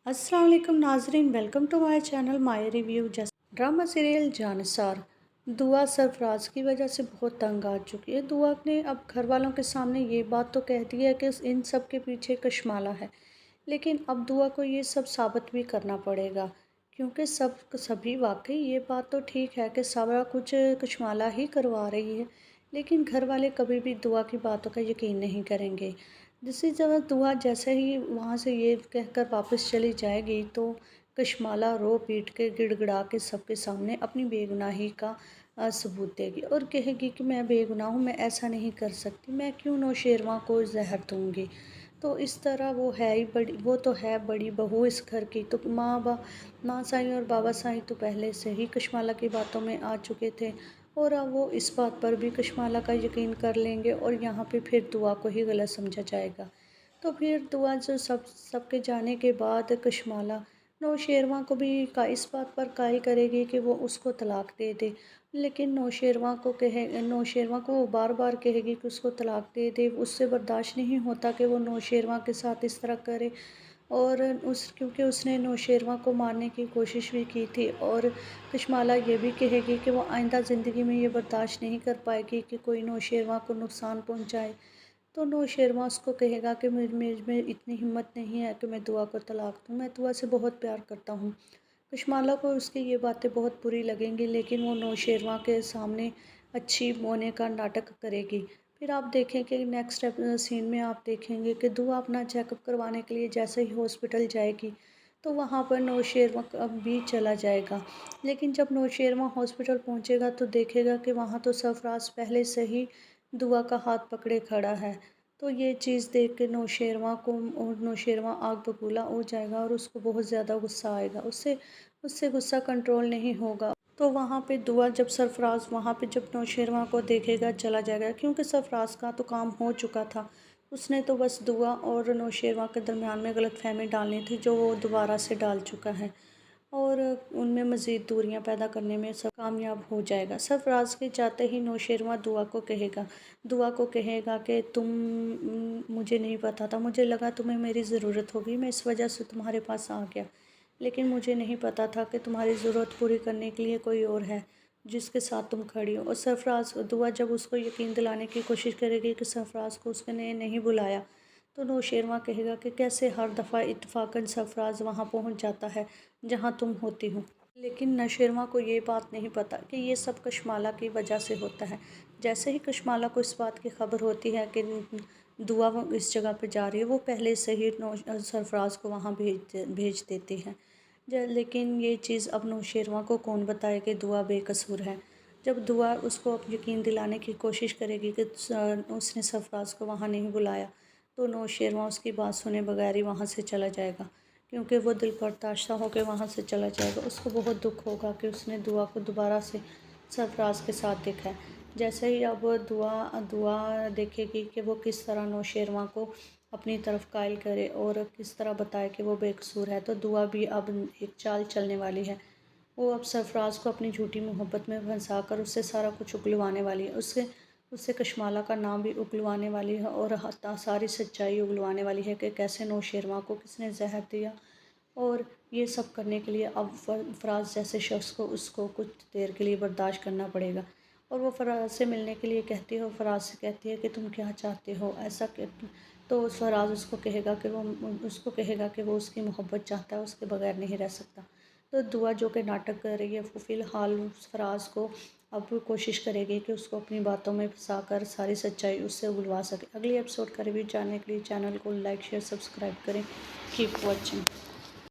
अस्सलाम वालेकुम नाजरीन, welcome to my channel my review. जैसे ड्रामा सीरियल जानिसार दुआ सरफराज की वजह से बहुत तंग आ चुकी है। दुआ ने अब घर वालों के सामने ये बात तो कह दी है कि इन सब के पीछे कशमाला है, लेकिन अब दुआ को ये सब साबित भी करना पड़ेगा, क्योंकि सभी वाकई ये बात तो ठीक है कि सारा कुछ कशमाला ही करवा रही है, लेकिन घर वाले कभी भी दुआ की बातों का यकीन नहीं करेंगे। दूसरी जगह दुआ जैसे ही वहाँ से ये कहकर वापस चली जाएगी तो कशमाला रो पीट के गिड़गिड़ा के सबके सामने अपनी बेगुनाही का सबूत देगी और कहेगी कि मैं बेगुनाह हूँ, मैं ऐसा नहीं कर सकती, मैं क्यों नौशेरवा को जहर दूँगी। तो इस तरह वो है ही बड़ी, वो तो है बड़ी बहू इस घर की। तो माँ साईं और बाबा साईं तो पहले से ही कशमाला की बातों में आ चुके थे और अब वो इस बात पर भी कशमाला का यकीन कर लेंगे और यहाँ पे फिर दुआ को ही गलत समझा जाएगा। तो फिर दुआ जो सबके जाने के बाद कशमाला नौशेरवा को भी का इस बात पर कायल करेगी कि वो उसको तलाक दे दे, लेकिन नौशेरवा को वो बार बार कहेगी कि उसको तलाक दे दे। उससे बर्दाश्त नहीं होता कि वो नौशेरवा के साथ इस तरह करे, और क्योंकि उसने नौशेरवा को मारने की कोशिश भी की थी। और कशमाला ये भी कहेगी कि वो आइंदा ज़िंदगी में ये बर्दाश्त नहीं कर पाएगी कि कोई नौशेरवा को नुकसान पहुंचाए। तो नौशेरवा उसको कहेगा कि मुझ में इतनी हिम्मत नहीं है कि मैं दुआ को तलाक दूँ, मैं दुआ से बहुत प्यार करता हूँ। कशमाला को उसकी ये बातें बहुत बुरी लगेंगी, लेकिन वो नौशेरवा के सामने अच्छी होने का नाटक करेगी। फिर आप देखेंगे नेक्स्ट सीन में आप देखेंगे कि दुआ अपना चेकअप करवाने के लिए जैसे ही हॉस्पिटल जाएगी तो वहाँ पर नौशेरवा भी चला जाएगा। लेकिन जब नौशेरवा हॉस्पिटल पहुँचेगा तो देखेगा कि वहाँ तो सरफराज पहले से ही दुआ का हाथ पकड़े खड़ा है। तो ये चीज़ देख के नौशेरवा आग बबूला हो जाएगा और उसको बहुत ज़्यादा गुस्सा आएगा, उससे उससे गुस्सा कंट्रोल नहीं होगा। तो वहाँ पे दुआ जब नौशेरवा को देखेगा चला जाएगा, क्योंकि सरफराज का तो काम हो चुका था। उसने तो बस दुआ और नौशेरवा के दरमियान में गलतफहमी डालनी थी, जो वो दोबारा से डाल चुका है और उनमें मज़ीद दूरियां पैदा करने में सब कामयाब हो जाएगा। सरफराज के जाते ही नौशेरवा दुआ को कहेगा कि मुझे नहीं पता था, मुझे लगा तुम्हें मेरी ज़रूरत होगी, मैं इस वजह से तुम्हारे पास आ गया, लेकिन मुझे नहीं पता था कि तुम्हारी ज़रूरत पूरी करने के लिए कोई और है जिसके साथ तुम खड़ी हो। और दुआ जब उसको यकीन दिलाने की कोशिश करेगी कि सरफराज को उसने नहीं बुलाया, तो नौशेरवा कहेगा कि कैसे हर दफ़ा इत्तफाकन सरफराज वहाँ पहुँच जाता है जहाँ तुम होती हो। लेकिन नौशेरवा को ये बात नहीं पता कि ये सब कशमाला की वजह से होता है। जैसे ही कशमाला को इस बात की खबर होती है कि दुआ इस जगह पर जा रही है, वो पहले से ही सरफराज को वहाँ भेज देती है। लेकिन ये चीज़ अब नौशेरवा को कौन बताए कि दुआ बेकसूर है। जब दुआ उसको अब यकीन दिलाने की कोशिश करेगी कि उसने सरफराज को वहाँ नहीं बुलाया, तो नौशेरवा उसकी बात सुने बगैर ही वहाँ से चला जाएगा, क्योंकि वो दिल परताशा होकर वहाँ से चला जाएगा। उसको बहुत दुख होगा कि उसने दुआ को दोबारा से सरफराज के साथ देखा है। जैसे ही अब दुआ देखेगी कि वो किस तरह नौशेरवा को अपनी तरफ कायल करे और किस तरह बताए कि वो बेकसूर है, तो दुआ भी अब एक चाल चलने वाली है। वो अब सरफराज को अपनी झूठी मोहब्बत में फंसा कर उससे सारा कुछ उगलवाने वाली है, उससे उससे कशमाला का नाम भी उगलवाने वाली है और सारी सच्चाई उगलवाने वाली है कि कैसे नौशेरवा को किसने जहर दिया। और ये सब करने के लिए अब फराज जैसे शख्स को उसको कुछ देर के लिए बर्दाश्त करना पड़ेगा। और वो फराज से मिलने के लिए कहती है और फराज से कहती है कि तुम क्या चाहते हो, ऐसा कि तो फराज उसको कहेगा कि वो उसकी मोहब्बत चाहता है, उसके बगैर नहीं रह सकता। तो दुआ जो कि नाटक कर रही है, वो फ़िलहाल फराज को अब कोशिश करेगी कि उसको अपनी बातों में फंसा कर सारी सच्चाई उससे उगलवा सके। अगली एपिसोड का रिव्यू जानने के लिए चैनल को लाइक शेयर सब्सक्राइब करें। Keep watching.